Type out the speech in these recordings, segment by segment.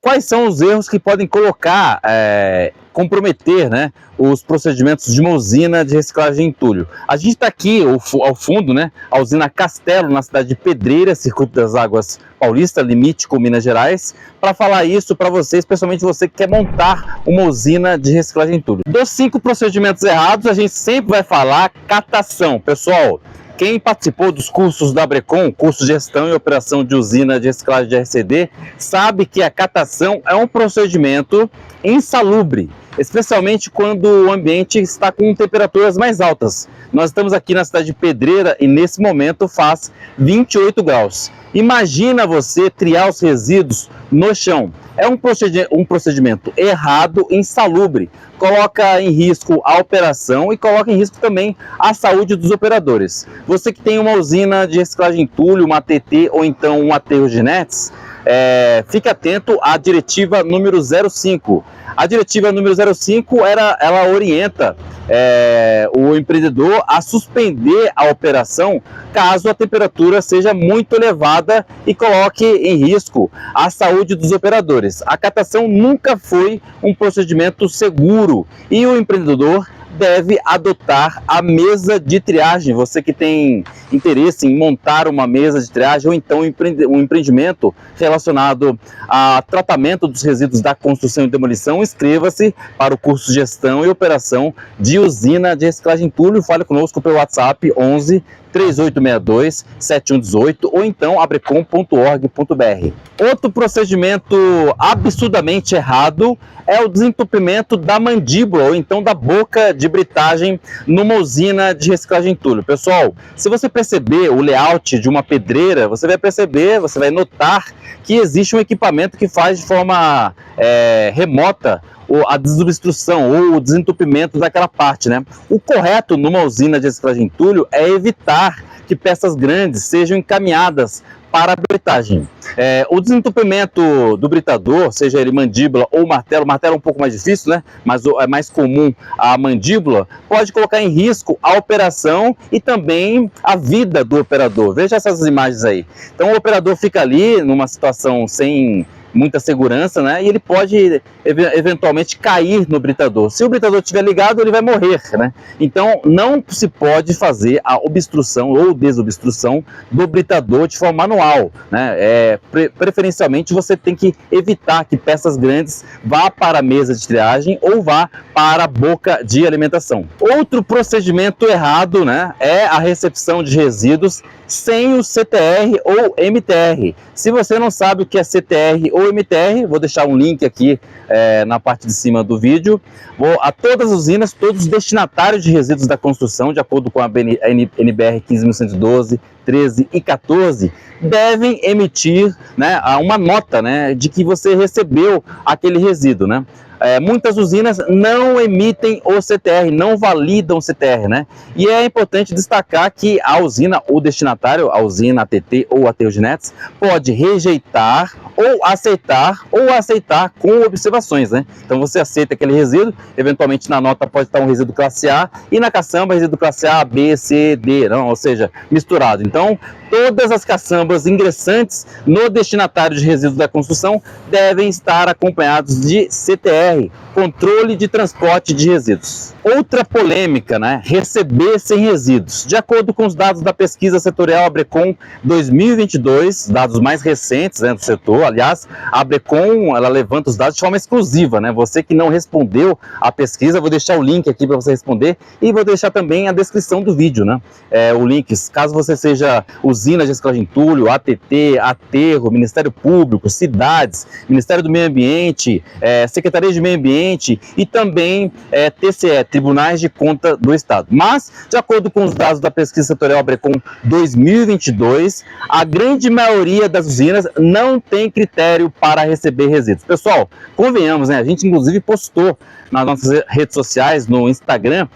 quais são os erros que podem colocar, comprometer, né, os procedimentos de uma usina de reciclagem de entulho. A gente está aqui ao fundo, né, a usina Castelo, na cidade de Pedreira, Circuito das Águas Paulista, limite com Minas Gerais, para falar isso para você, especialmente você que quer montar uma usina de reciclagem de entulho. Dos 5 procedimentos errados, a gente sempre vai falar catação. Pessoal, quem participou dos cursos da Abrecon, curso de gestão e operação de usina de reciclagem de RCD, sabe que a catação é um procedimento insalubre, especialmente quando o ambiente está com temperaturas mais altas. Nós estamos aqui na cidade de Pedreira e nesse momento faz 28 graus. Imagina você triar os resíduos no chão. É um procedimento errado, insalubre. Coloca em risco a operação e coloca em risco também a saúde dos operadores. Você que tem uma usina de reciclagem de entulho, uma ATT ou então um aterro de nets, fique atento à diretiva número 05. A diretiva número 05, ela orienta o empreendedor a suspender a operação caso a temperatura seja muito elevada e coloque em risco a saúde dos operadores. A catação nunca foi um procedimento seguro e o empreendedor deve adotar a mesa de triagem. Você que tem interesse em montar uma mesa de triagem ou então um empreendimento relacionado a tratamento dos resíduos da construção e demolição, inscreva-se para o curso de Gestão e Operação de Usina de Reciclagem de Entulho. Fale conosco pelo WhatsApp 11 3862 7118 ou então abrecon.org.br. Outro procedimento absurdamente errado é o desentupimento da mandíbula ou então da boca de britagem numa usina de reciclagem de entulho. Pessoal, se você perceber o layout de uma pedreira, você vai notar que existe um equipamento que faz de forma remota a desobstrução ou o desentupimento daquela parte, né? O correto numa usina de reciclagem de entulho é evitar que peças grandes sejam encaminhadas para a britagem. O desentupimento do britador, seja ele mandíbula ou martelo é um pouco mais difícil, né? Mas é mais comum a mandíbula, pode colocar em risco a operação e também a vida do operador. Veja essas imagens aí. Então o operador fica ali numa situação sem muita segurança, né? E ele pode eventualmente cair no britador. Se o britador estiver ligado, ele vai morrer, né? Então não se pode fazer a obstrução ou desobstrução do britador de forma manual, né? Preferencialmente você tem que evitar que peças grandes vá para a mesa de triagem ou vá para a boca de alimentação. Outro procedimento errado, né, é a recepção de resíduos sem o CTR ou MTR. Se você não sabe o que é CTR ou MTR, vou deixar um link aqui na parte de cima do vídeo. A todas as usinas, todos os destinatários de resíduos da construção, de acordo com a NBR 15.112, 13 e 14, devem emitir, né, uma nota, né, de que você recebeu aquele resíduo, né? Muitas usinas não emitem o CTR, não validam o CTR, né? E é importante destacar que a usina, o destinatário, a usina, ATT ou aterro de nets, pode rejeitar ou aceitar com observações, né? Então você aceita aquele resíduo, eventualmente na nota pode estar um resíduo classe A e na caçamba resíduo classe A, B, C, D, não? Ou seja, misturado. Então todas as caçambas ingressantes no destinatário de resíduos da construção devem estar acompanhados de CTR, controle de transporte de resíduos. Outra polêmica, né? Receber sem resíduos. De acordo com os dados da pesquisa setorial Abrecon 2022, dados mais recentes, né, do setor, aliás, a Abrecon, ela levanta os dados de forma exclusiva, né? Você que não respondeu a pesquisa, vou deixar o link aqui para você responder e vou deixar também a descrição do vídeo, né? O link, caso você seja usina de reciclagem de entulho, ATT, aterro, Ministério Público, cidades, Ministério do Meio Ambiente, Secretaria de Meio Ambiente e também TCE, Tribunais de Conta do Estado. Mas, de acordo com os dados da pesquisa setorial Abrecon 2022, a grande maioria das usinas não tem critério para receber resíduos. Pessoal, convenhamos, né? A gente inclusive postou nas nossas redes sociais, no Instagram,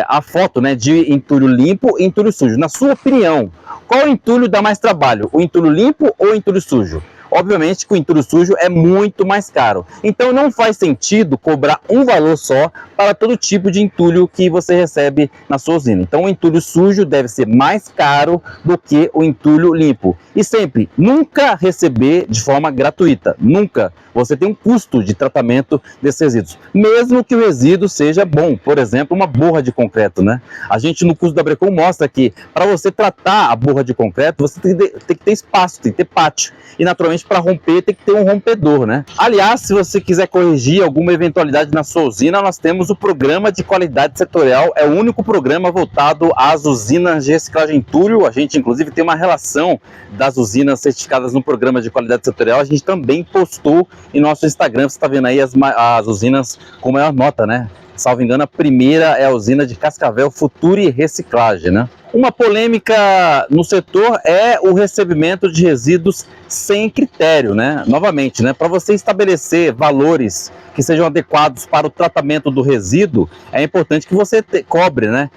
a foto, né, de entulho limpo e entulho sujo. Na sua opinião, qual entulho dá mais trabalho? O entulho limpo ou o entulho sujo? Obviamente que o entulho sujo é muito mais caro. Então não faz sentido cobrar um valor só para todo tipo de entulho que você recebe na sua usina. Então o entulho sujo deve ser mais caro do que o entulho limpo. E sempre, nunca receber de forma gratuita, nunca. Você tem um custo de tratamento desses resíduos, mesmo que o resíduo seja bom, por exemplo, uma borra de concreto, né? A gente no curso da Brecon mostra que para você tratar a borra de concreto, você tem que ter espaço, tem que ter pátio. E naturalmente para romper tem que ter um rompedor, né? Aliás, se você quiser corrigir alguma eventualidade na sua usina, nós temos o programa de qualidade setorial, é o único programa voltado às usinas de reciclagem entulho. A gente inclusive tem uma relação das usinas certificadas no programa de qualidade setorial, a gente também postou em nosso Instagram. Você está vendo aí as usinas com maior nota, né? Salvo engano, a primeira é a usina de Cascavel Future Reciclagem, né? Uma polêmica no setor é o recebimento de resíduos sem critério, né? Novamente, né? Para você estabelecer valores que sejam adequados para o tratamento do resíduo, é importante que você cobre, né?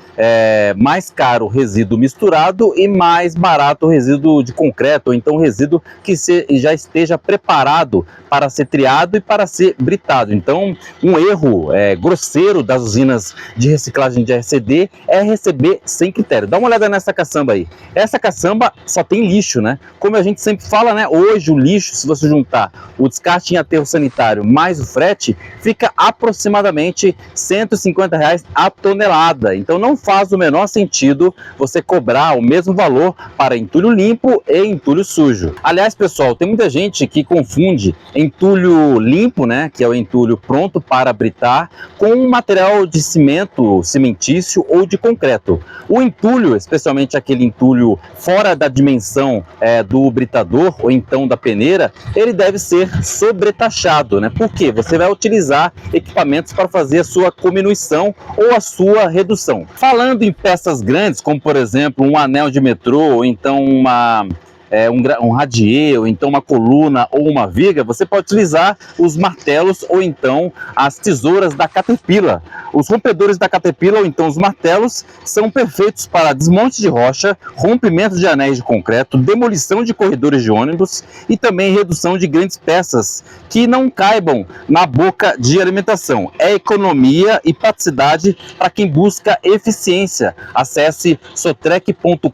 Mais caro o resíduo misturado e mais barato o resíduo de concreto, ou então o resíduo que já esteja preparado para ser triado e para ser britado. Então, um erro grosseiro das usinas de reciclagem de RCD é receber sem critério. Dá uma olhada nessa caçamba aí. Essa caçamba só tem lixo, né? Como a gente sempre fala, né? Hoje o lixo, se você juntar o descarte em aterro sanitário mais o frete, fica aproximadamente R$ 150 a tonelada. Então não faz o menor sentido você cobrar o mesmo valor para entulho limpo e entulho sujo. Aliás, pessoal, tem muita gente que confunde entulho limpo, né, que é o entulho pronto para britar, com um material de cimento cimentício ou de concreto. O entulho, especialmente aquele entulho fora da dimensão do britador ou então da peneira, ele deve ser sobretachado, né? Porque você vai utilizar equipamentos para fazer a sua cominuição ou a sua redução. Falando em peças grandes, como por exemplo um anel de metrô, ou então um radier, ou então uma coluna ou uma viga, você pode utilizar os martelos ou então as tesouras da Caterpillar. Os rompedores da Caterpillar ou então os martelos são perfeitos para desmonte de rocha, rompimento de anéis de concreto, demolição de corredores de ônibus e também redução de grandes peças que não caibam na boca de alimentação. É economia e praticidade para quem busca eficiência. Acesse sotrec.com.br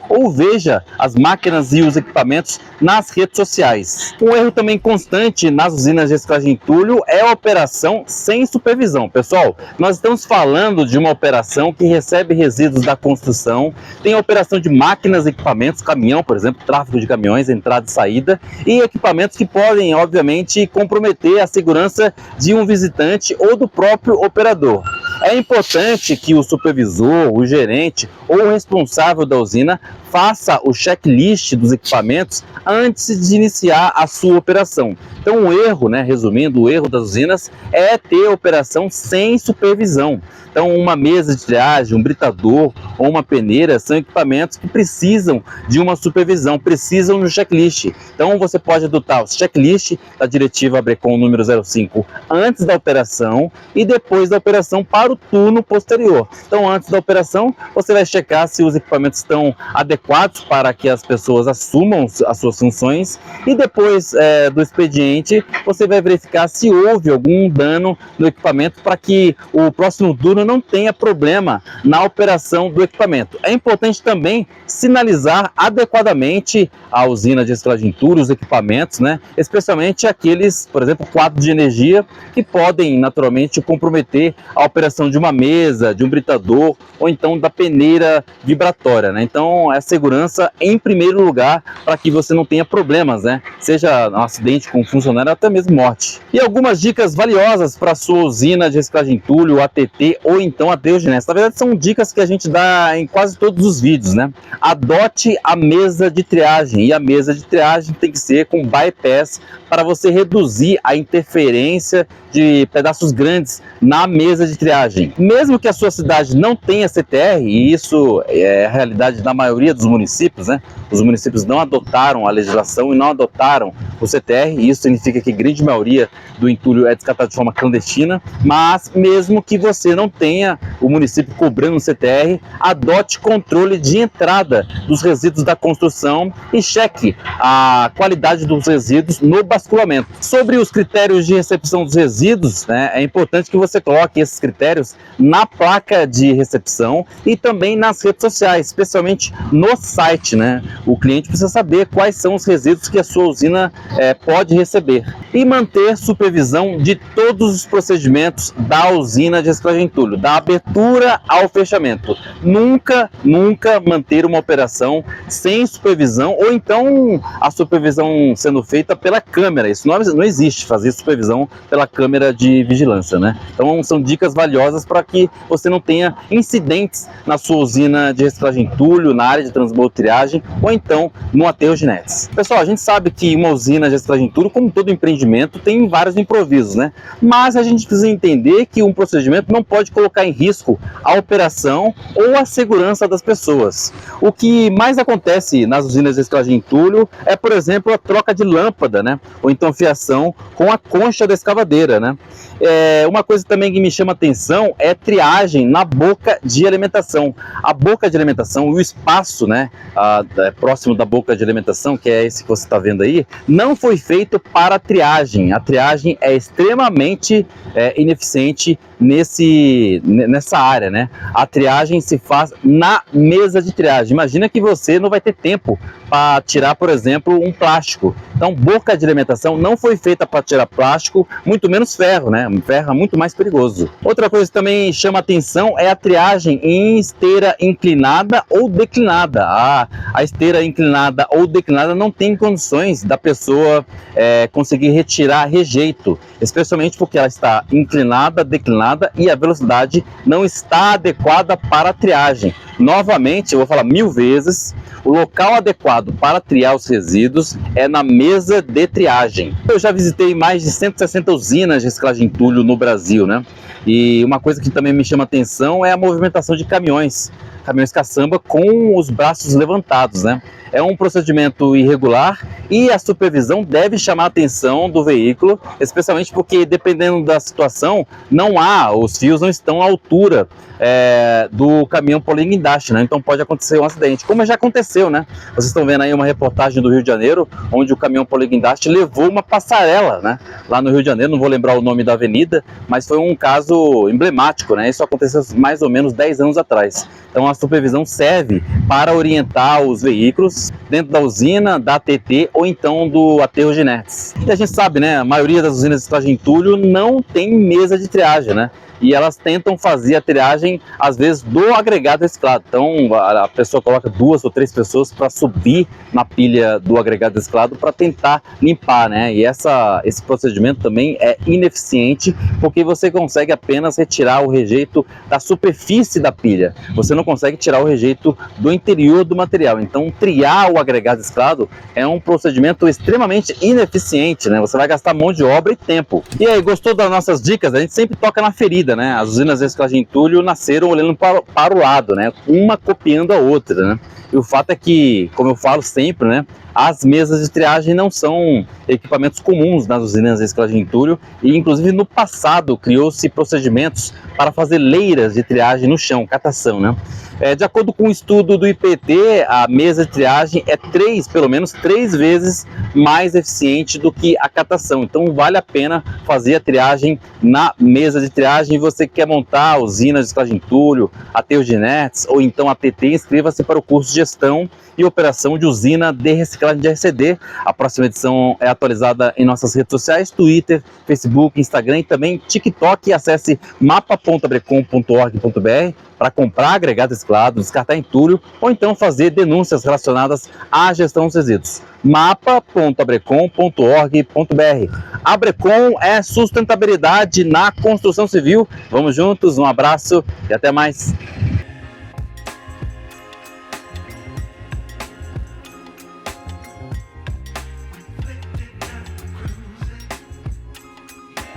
ou veja as máquinas e os equipamentos nas redes sociais. Um erro também constante nas usinas de reciclagem de entulho é a operação sem supervisão. Pessoal, nós estamos falando de uma operação que recebe resíduos da construção, tem a operação de máquinas e equipamentos, caminhão, por exemplo, tráfego de caminhões, entrada e saída, e equipamentos que podem, obviamente, comprometer a segurança de um visitante ou do próprio operador. É importante que o supervisor, o gerente ou o responsável da usina faça o checklist dos equipamentos antes de iniciar a sua operação. Então o erro, né, resumindo, o erro das usinas é ter a operação sem supervisão. Então uma mesa de triagem, um britador ou uma peneira são equipamentos que precisam de uma supervisão, precisam do checklist. Então você pode adotar o checklist da diretiva Brecon número 05 antes da operação e depois da operação para o turno posterior. Então antes da operação você vai checar se os equipamentos estão adequados para que as pessoas assumam as suas funções e depois do expediente você vai verificar se houve algum dano no equipamento para que o próximo turno não tenha problema na operação do equipamento. É importante também sinalizar adequadamente a usina de reciclagem de entulho, os equipamentos, né? Especialmente aqueles, por exemplo, quadros de energia que podem naturalmente comprometer a operação de uma mesa, de um britador ou então da peneira vibratória, né? Então é segurança em primeiro lugar para que você não tenha problemas, né? Seja um acidente com um funcionário, até mesmo morte. E algumas dicas valiosas para a sua usina de reciclagem de entulho, ATT ou então a Deugenese. Na verdade são dicas que a gente dá em quase todos os vídeos, né? Adote a mesa de triagem, e a mesa de triagem tem que ser com bypass para você reduzir a interferência de pedaços grandes na mesa de triagem. triagem. Mesmo que a sua cidade não tenha CTR, e isso é a realidade na maioria dos municípios, né? Os municípios não adotaram a legislação e não adotaram o CTR, e isso significa que a grande maioria do entulho é descartado de forma clandestina. Mas mesmo que você não tenha o município cobrando o CTR, adote controle de entrada dos resíduos da construção e cheque a qualidade dos resíduos no basculamento. Sobre os critérios de recepção dos resíduos, né, é importante que você coloque esses critérios na placa de recepção e também nas redes sociais, especialmente no site, né? O cliente precisa saber quais são os resíduos que a sua usina pode receber. E manter supervisão de todos os procedimentos da usina de reciclagem de entulho, da abertura ao fechamento. Nunca manter uma operação sem supervisão, ou então a supervisão sendo feita pela câmera. Isso não existe, fazer supervisão pela câmera de vigilância, né? Então são dicas valiosas para que você não tenha incidentes na sua usina de reciclagem de entulho, na área de transbordo e triagem, ou então no aterro de NETS. Pessoal, a gente sabe que uma usina de reciclagem de entulho, como todo empreendimento, tem vários improvisos, né? Mas a gente precisa entender que um procedimento não pode colocar em risco a operação ou a segurança das pessoas. O que mais acontece nas usinas de reciclagem de entulho é, por exemplo, a troca de lâmpada, né? Ou então fiação com a concha da escavadeira, né? Uma coisa também que me chama atenção é triagem na boca de alimentação. A boca de alimentação e o espaço, né, próximo da boca de alimentação, que é esse que você está vendo aí, não foi feito para triagem. A triagem é extremamente ineficiente nessa área, né? A triagem se faz na mesa de triagem. Imagina que você não vai ter tempo para tirar, por exemplo, um plástico. Então, boca de alimentação não foi feita para tirar plástico, muito menos ferro, né? Ferro é muito mais perigoso. Outra coisa que também chama atenção é a triagem em esteira inclinada ou declinada. A esteira inclinada ou declinada não tem condições da pessoa conseguir retirar rejeito, especialmente porque ela está inclinada, declinada e a velocidade não está adequada para a triagem. Novamente, eu vou falar 1000 vezes, o local adequado para triar os resíduos é na mesa de triagem. Eu já visitei mais de 160 usinas de reciclagem de entulho no Brasil, né? E uma coisa que também me chama atenção é a movimentação de caminhões caçamba com os braços levantados, né? É um procedimento irregular e a supervisão deve chamar a atenção do veículo, especialmente porque, dependendo da situação, os fios não estão à altura do caminhão poliguindaste, né? Então pode acontecer um acidente, como já aconteceu, né? Vocês estão vendo aí uma reportagem do Rio de Janeiro, onde o caminhão poliguindaste levou uma passarela, né? Lá no Rio de Janeiro, não vou lembrar o nome da avenida, mas foi um caso emblemático, né? Isso aconteceu mais ou menos 10 anos atrás. Então a supervisão serve para orientar os veículos dentro da usina, da ATT ou então do aterro de NETS. E a gente sabe, né? A maioria das usinas de reciclagem de entulho não tem mesa de triagem, né? E elas tentam fazer a triagem, às vezes, do agregado reciclado. Então, a pessoa coloca 2 ou 3 pessoas para subir na pilha do agregado reciclado para tentar limpar, né? E esse procedimento também é ineficiente, porque você consegue apenas retirar o rejeito da superfície da pilha. Você não consegue tirar o rejeito do interior do material. Então, triar o agregado reciclado é um procedimento extremamente ineficiente, né? Você vai gastar mão de obra e tempo. E aí, gostou das nossas dicas? A gente sempre toca na ferida, né? As usinas de reciclagem de entulho nasceram olhando para o lado, né? Uma copiando a outra, né? E o fato é que, como eu falo sempre, né? As mesas de triagem não são equipamentos comuns nas usinas de reciclagem de entulho e, inclusive, no passado criou-se procedimentos para fazer leiras de triagem no chão, catação, né? De acordo com um estudo do IPT, a mesa de triagem é pelo menos 3 vezes mais eficiente do que a catação. Então vale a pena fazer a triagem na mesa de triagem. Você quer montar a usina de reciclagem de entulho, aterro de NETS ou então a ATT, inscreva-se para o curso de Gestão e Operação de Usina de Reciclagem de RCD. A próxima edição é atualizada em nossas redes sociais, Twitter, Facebook, Instagram e também TikTok. Acesse mapa.abrecom.org.br para comprar agregado reciclado, descartar entulho ou então fazer denúncias relacionadas à gestão dos resíduos. mapa.abrecom.org.br. Abrecom é sustentabilidade na construção civil. Vamos juntos, um abraço e até mais.